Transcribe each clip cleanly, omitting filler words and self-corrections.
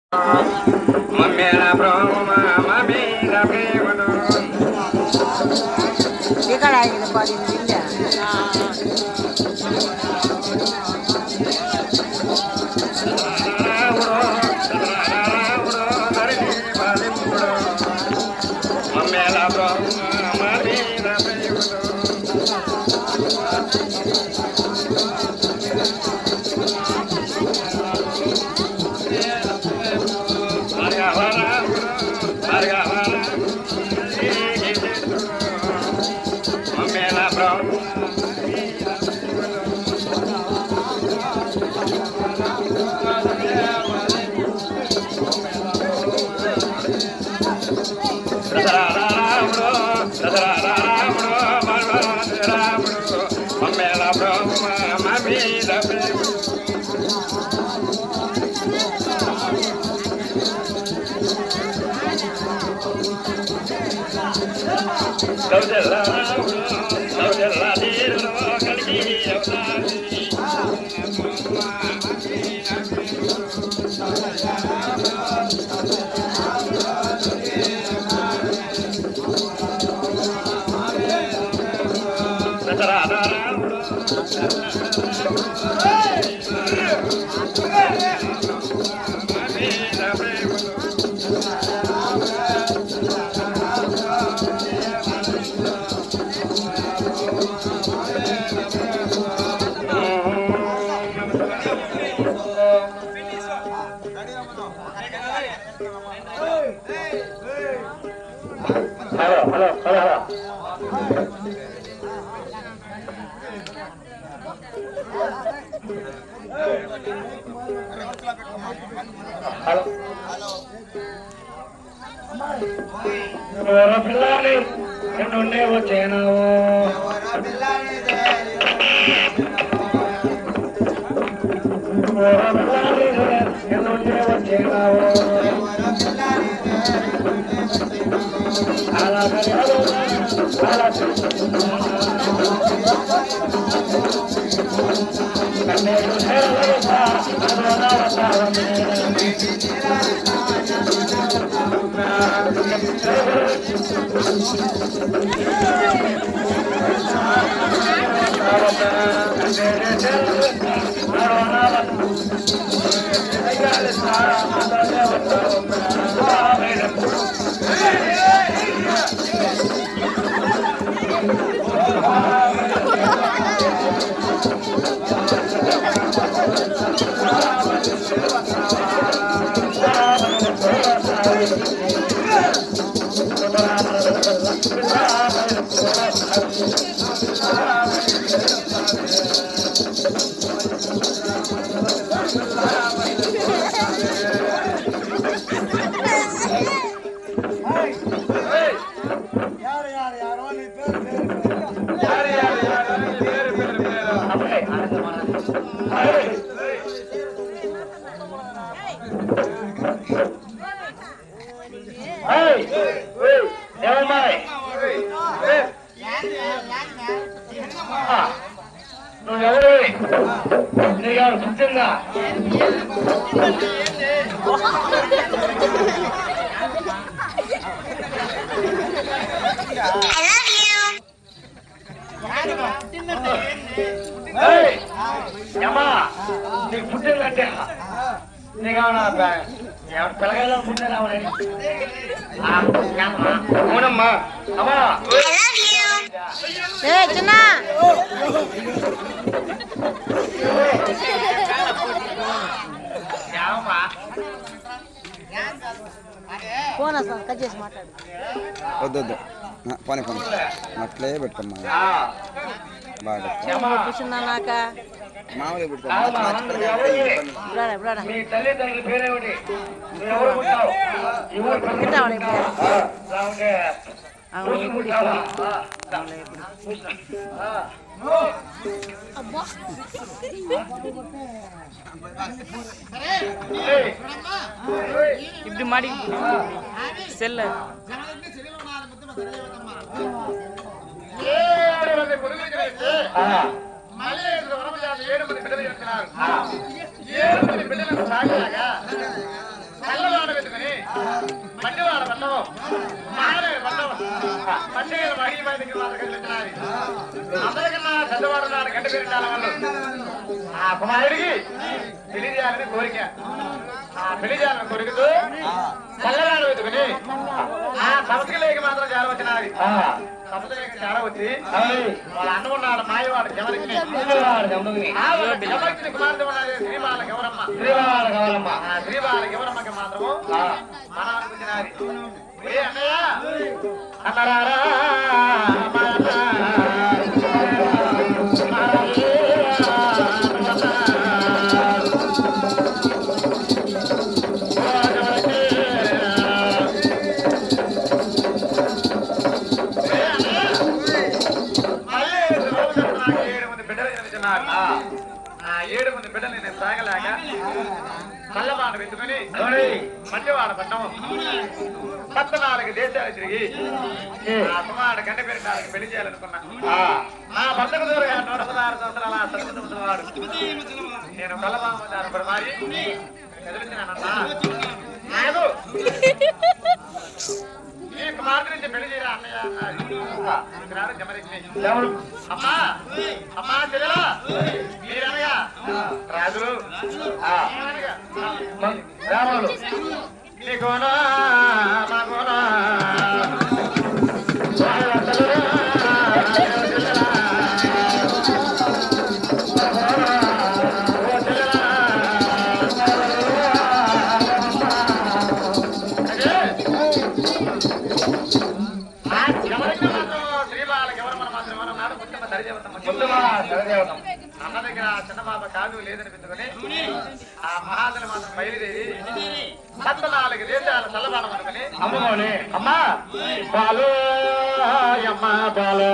ఇక్కడ పిల్లని రెండుండే వచ్చేనావు రెండుండే వచ్చేనావు అలా నువ్వెవరు నీకు పుట్టిందా నీకు పుట్టిందంటే నీకేమన్నా పిల్లగా పుట్టినా అవునమ్మా అమ్మా చిన్న ఫోన్ వస్తాను కట్ చేసి మాట్లాడు వద్దు పోనీ పోనీ అట్లే పెట్టుకోమ్మా బాగా కూర్చున్నా నాక మామూలుగా இப்படி மாடி செல்ல బిడ్డలను సాగాగా మంచివాడ పట్టణం మహాదేవి పట్టణం మంచిగా మడి బయటికి మాత్రం కనిపించినారు అందరికన్నా పెద్దవాడు నాడు గంట పెరిగిన వాళ్ళు ఆ కుమారుడికి పెళ్లి చేయాలని కోరిక ఆ పెళ్లి చేయాలని కోరికతో చల్లగాడు వెతుకుని ఆ సంస్థలేకి మాత్రం చేరవచ్చినది సంస్థలేకి చేరవచ్చి వాళ్ళ అన్న ఉన్నాడు మాయవాడు ఎవరికి ఎవరికి కుమార్తె ఉన్నది శ్రీబాల గౌరమ్మ శ్రీబాల గౌరమ్మకి మాత్రము మన అనుకుంటున్నది ఏ అన్నయ్య అన్నారా ఏడు మంది బిడ్డలు నేను సాగలేక చల్లబాట వెతుకుని మంచివాడ పట్టణం 14 దేశాలు తిరిగి ఆ కుమారుడు గంట పెరిగినానికి పెళ్లి చేయాలనుకున్నా నా భర్తకు దూరంగా 116 సంవత్సరాల వాడు నేను కళ్ళబామ మారి ఎదురుచినానన్నా నాకు ఈ కుమార్తె నుంచి పెళ్లి చేయరా అన్నయ్య అన్నారు జమరించినాయి అమ్మా అమ్మా చెల్లెలా మీరనగా రాజులు రాములు నీకోనా మాకోనా అన్న దగ్గర చిన్న బాబా కాదు లేదనిపించుకొని ఆ మహాదలు మాత్రం బయలుదేరి 14 దేశాల చల్లబాడం అనుకుని అమ్మని అమ్మా బాలు అమ్మ బాలు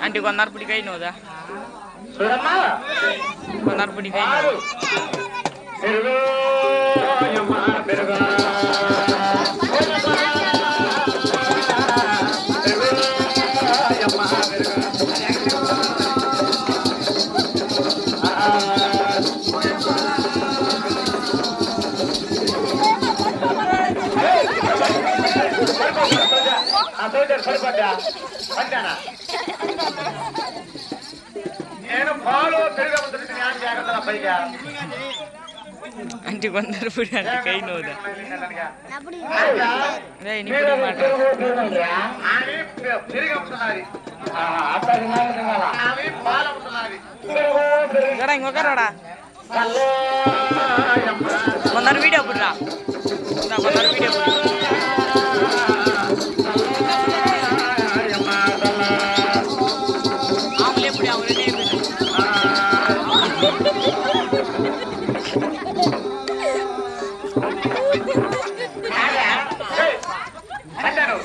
आंटी को अनार पुड़ी का ही नोदा अनार पुड़ी का నేను పాలు పెరుగముతుంది జ్ఞానం జాగ్రత్త పైగా आंटी को अंदर पुड़ी आंटी का ही नोदा పెరుగముతున్నది పాలముతున్నది ఇంకొకరాడా కొందరు వీడియో పుట్రా కొందరు వీడియో ఆవులే పుడి ఆవులే అంటారు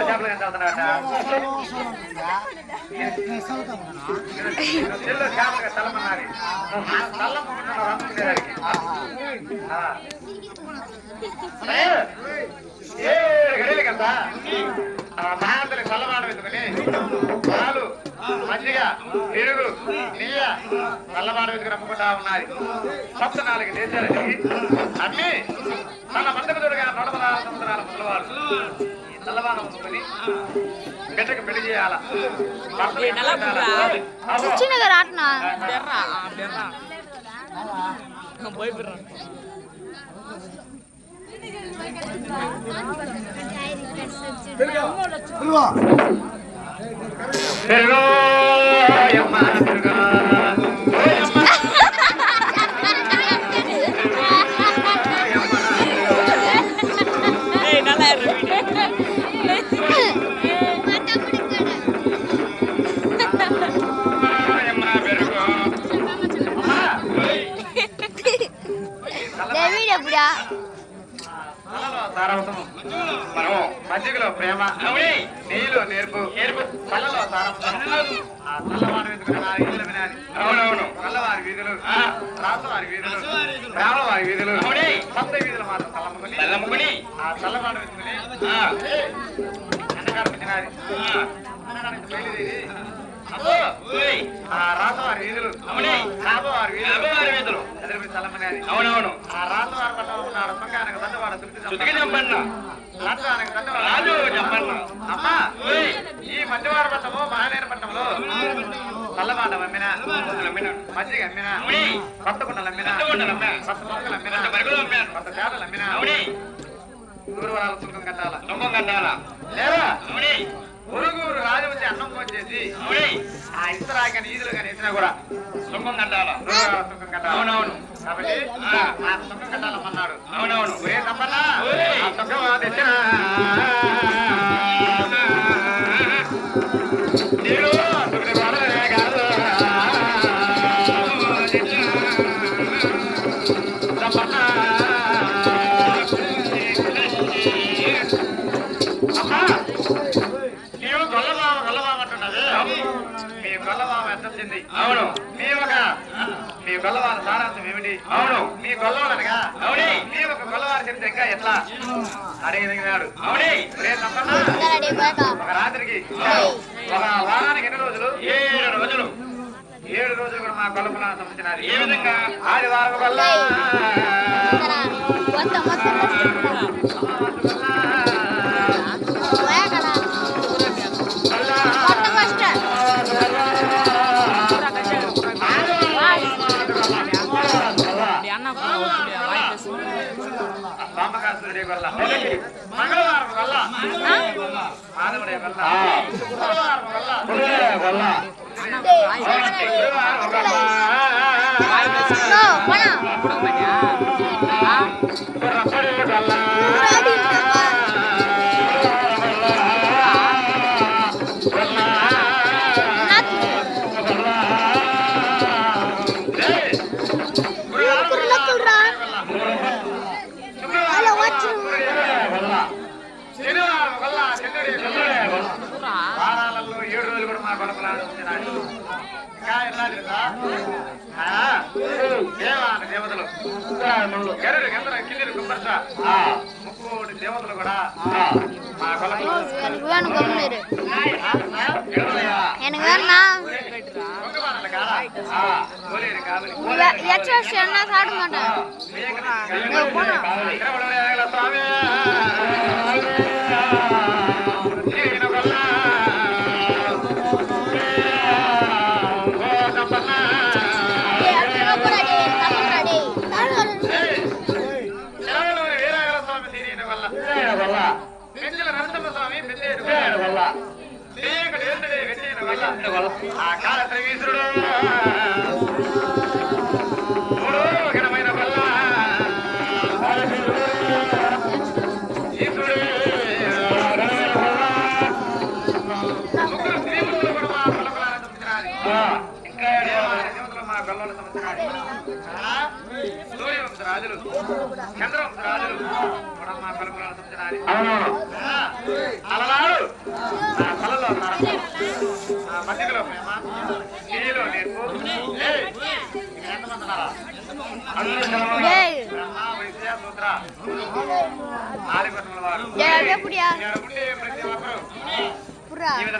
చేపలు ఎంత అవుతున్నారట చేపలుగా తలమన్నారు గడియలు కదా మహాంతని చల్లమాడం ఎత్తుకుని పాలు మజ్జిగ పెరుగు నెయ్య చల్లమాడం ఎత్తుకుని అమ్ముకుంటా ఉన్నది 14 దేశాలు తిరిగి అమ్మి తన మందకు తోడుగా 116 సంవత్సరాల ముసలివాడు చల్లమాడం అమ్ముకొని బిడ్డకు పెళ్లి చేయాల పెరుగు సారవతం మనము మజ్జిగలో ప్రేమ నీళ్ళు నేర్పు కళ్ళలో సారవతం ఆ చల్లవారి వీధులు ఇల్లు వినాలి అవునవును చల్లవారి వీధులు రాసవారి వీధులు రామవారి వీధులు సప్త వీధులు మాత్రం చల్లమ్ముకుని ఆ చల్లవారి వీధుని అన్నగారు తినాలి అన్నగారికి బయలుదేరి ఆ రాసవారి వీధులు రాబోవారి వీధులు ఎదురు చల్లమనేది అవునవును ఆ రాసవారి పట్టణంలో ఉన్నాడు సొంగానికి దండవాడ చుట్టుకి చంపన్న రాజానికి దండవాడు చంపన్న అమ్మా ఈ మధ్యవాడ పట్టము మహానేర పట్టణంలో చల్లబాట అమ్మిన మజ్జిగ అమ్మిన కొత్త కుండలు అమ్మిన కొత్త మొక్కలు అమ్మిన కొత్త చేపలు అమ్మిన ఊరువరాలు తుంగం కట్టాల లేదా ఉరుగురు రాజు వచ్చి అన్నం వచ్చేసి ఆ ఇతర కానీ ఈదులు కానీ వేసినా కూడా సుంగం కట్టాల సుంగం కట్టాలి అవునవును కాబట్టి ఆ సుంగం కట్టాలమ్మన్నాడు అవునవును ఏ తప్పన్నా ఆ సుంగం తెచ్చిన అవును మీ గొల్లవారి సారాంశం ఏమిటి అవును మీ గొల్లవాడనగా అవునే మీ ఒక గొల్లవారి చెప్తే ఇంకా ఎట్లా అడిగినాడు అవునే ఒక రాత్రికి ఒక వారానికి ఎన్ని రోజులు 7 రోజులు 7 రోజులు కూడా మా గొల్లపురానికి సంబంధించినది ఏ విధంగా ఆదివారం గొల్ల మంగళవారం వల్ల మాధవుడే వల్ల వారాలలో 7 రోజులు కూడా మా కొనపలాడు ఇంకా ఎలా తెలుసా దేవతలు గరుడు గంధర కిందిరి కుమ్మర్చ ముక్కోటి దేవతలు కూడా మా పెంచల నరసింహస్వామి పెద్ద వల్ల ఆ కాల త్రివీసుడు ఘనమైన వల్ల ఈశ్వరుడు ముగ్గురు శ్రీములు కూడా మా కొలకులారా సంవత్సరాలు ఇంకా దేవతలు మా గొల్లల సంవత్సరాలు సూర్యవంశ రాజులు చంద్రవంశ రాజులు కూడా మా కొలకులారా సంవత్సరాలు అవునవును అలనాడు నా కళలో నా మధ్యలో ప్రేమ నీలో నేర్పు ఎంతమంది బ్రహ్మ వైశ్య సూత్ర ఆదిపట్ల వారు ప్రతి ఒక్కరు జీవిత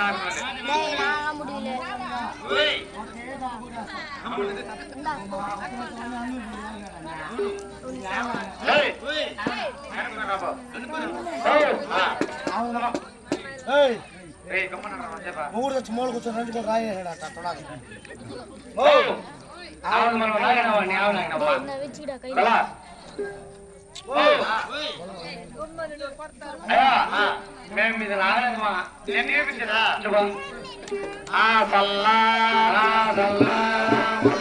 మూడు తెచ్చి మూడు కూర్చొని రెండు కూడా రాయేసాడట మేము ఇది నాగమ్మా నేను నేర్పించదా ఆ సల్లా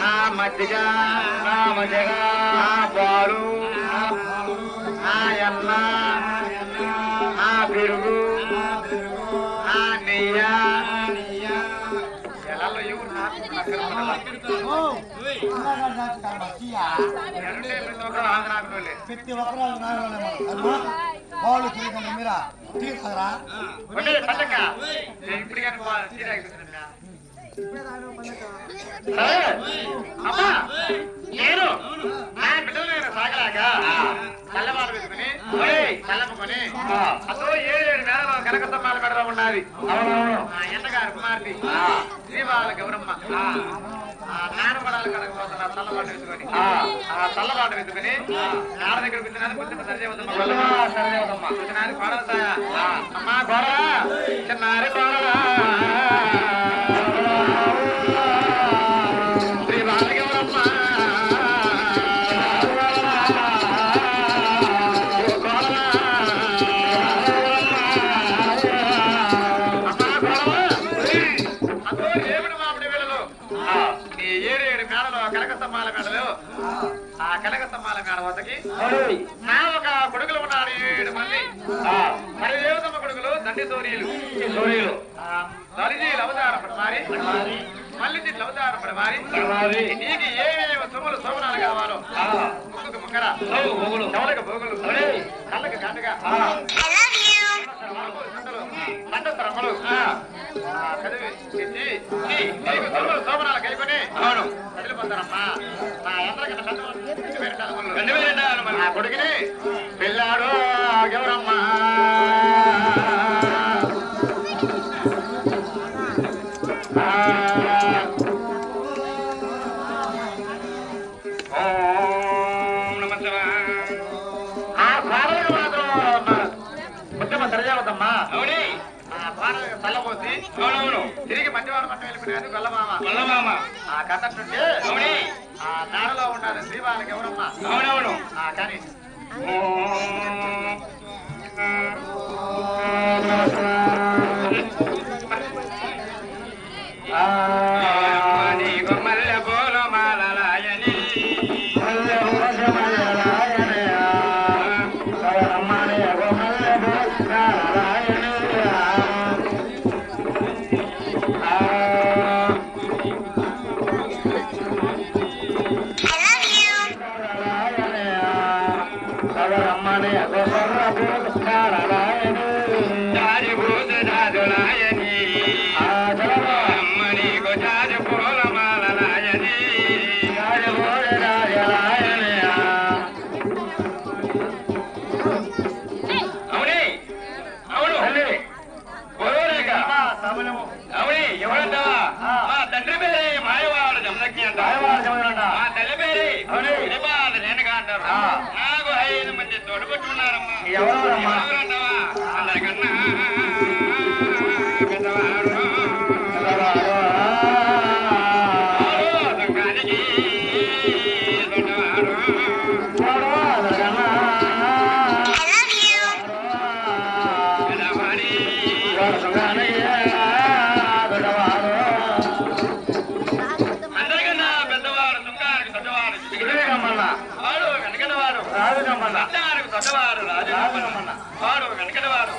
ఆ మజ్జిగ ఆ పాలు ఆ ఎన్న ఆ పెరుగు ఆ నెయ్య ఎలాలో ఎవరు ప్రతి ఒక్కరు వాళ్ళు తిరిగి మీరా టీ తాగరా పంచక్క ఇప్పుడు అమ్మా నేను నా బిడ్డలు నేను సాగలేక చల్లబాటు పెట్టుకుని చల్లముకొని అసలు 7 నెలలు కనకసమ్మాల మెడలో ఉన్నది ఎండగారు కుమార్తె శ్రీబాల గౌరమ్మ నానపడాలు కనకపోతున్నా చల్లబాటు పెట్టుకుని చల్లబాటు పెట్టుకుని నాడ దగ్గర కూర్చున్నాను కొంచెం సరిచేవద్దమ్మా కూర్చున్నాను కోడలు అమ్మా కోడలా చిన్నారి కోడలా కనకసమ్మాల మేడలో ఆ కనకసమ్మాల మేడ వద్దకి నా ఒక కొడుకులు ఉన్నారు 7 మంది మరి దేవతమ్మ కొడుకులు దండి సూర్యులు దళిజీలు అవతారం పడమారి మళ్ళీ అవతారం పడమారి నీకు ఏమేమి సొమ్ములు సోమనాలు కావాలో ముక్కుకు ముక్కర చెవులకు బోగులు కళ్ళకు కాటుగా మండస్త్రమ్మలు చదివి నీకు సొమ్ములు సోమనాలు కైకొని వదిలిపోతారమ్మా నా ఎంతకన్నా నా కొడుకుని పిల్లాడు ఎవరమ్మా సరిచేవద్దమ్మా అవుని చల్లబోసి అవునవును తిరిగి మధ్యవారం పట్టం వెళ్ళిపోయినారు గొల్లమామ ఆ కథట్టుంటే అవుని ఆ నాడలో ఉండాలి శ్రీవారికి ఎవరమ్మా అవునవును కానీ మల్లె పూల మాలలాయని ఎవరంటావా మా తండ్రి పేరే మాయవాడు జమదగ్ని అంటారు మా తల్లి పేరే రేణుగా అంటారు నాకు 5 మంది తోడుపట్టున్నారమ్మా ఎవరంటావా అందరికన్నా పెద్దవాడు సంఘానికి దొడ్డవాడు అందరికన్నా పెద్దవాడు సుఖానికి దొడ్డవాడు వాడు వెనకటవాడు దొడ్డవాడు రాజు వాడు వెనకటవాడు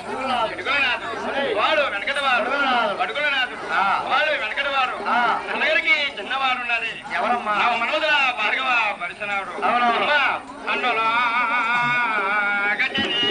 వాడు వెనకటవాడు అడుగులనాథుడు వాడు వెనకటవాడు నన్నగారికి చిన్నవాడు ఉన్నది ఎవరమ్మా మనోదర భార్గవ పరిసనాడు అందులో గజని